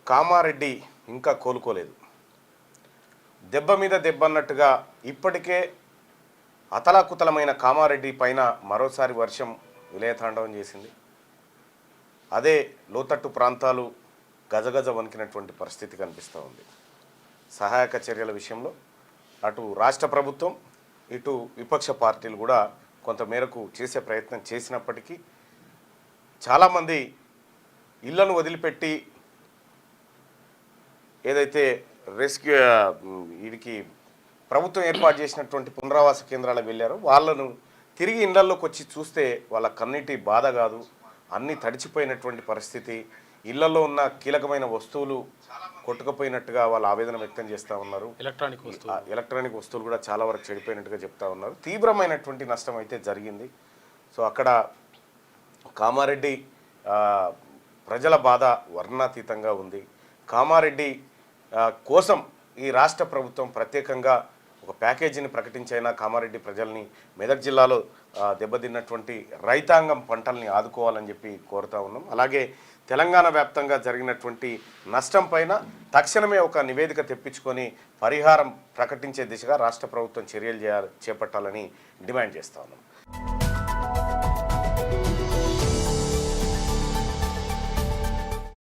కామారెడ్డి ఇంకా కోలుకోలేదు. దెబ్బ మీద దెబ్బ అన్నట్టుగా ఇప్పటికే అతలాకుతలమైన కామారెడ్డి పైన మరోసారి వర్షం విలయతాండవం చేసింది. అదే లోతట్టు ప్రాంతాలు గజగజ వణికినటువంటి పరిస్థితి కనిపిస్తూ ఉంది. సహాయక చర్యల విషయంలో అటు రాష్ట్ర ప్రభుత్వం ఇటు విపక్ష పార్టీలు కూడా కొంతమేరకు చేసే ప్రయత్నం చేసినప్పటికీ చాలామంది ఇళ్లను వదిలిపెట్టి ఏదైతే రెస్క్యూ వీడికి ప్రభుత్వం ఏర్పాటు చేసినటువంటి పునరావాస కేంద్రాలకు వెళ్ళారో వాళ్ళను తిరిగి ఇళ్లలోకి వచ్చి చూస్తే వాళ్ళ కన్నీటి బాధ కాదు, అన్నీ తడిచిపోయినటువంటి పరిస్థితి, ఇళ్లలో ఉన్న కీలకమైన వస్తువులు కొట్టుకుపోయినట్టుగా వాళ్ళు ఆవేదన వ్యక్తం చేస్తూ ఉన్నారు. ఎలక్ట్రానిక్ వస్తువులు కూడా చాలా వరకు చెడిపోయినట్టుగా చెప్తా ఉన్నారు. తీవ్రమైనటువంటి నష్టం అయితే జరిగింది. సో అక్కడ కామారెడ్డి ప్రజల బాధ వర్ణాతీతంగా ఉంది. కామారెడ్డి కోసం ఈ రాష్ట్ర ప్రభుత్వం ప్రత్యేకంగా ఒక ప్యాకేజీని ప్రకటించైనా కామారెడ్డి ప్రజల్ని, మెదక్ జిల్లాలో దెబ్బతిన్నటువంటి రైతాంగం పంటల్ని ఆదుకోవాలని చెప్పి కోరుతా ఉన్నాం. అలాగే తెలంగాణ వ్యాప్తంగా జరిగినటువంటి నష్టం పైన తక్షణమే ఒక నివేదిక తెప్పించుకొని పరిహారం ప్రకటించే దిశగా రాష్ట్ర ప్రభుత్వం చర్యలు చేపట్టాలని డిమాండ్ చేస్తా ఉన్నాం.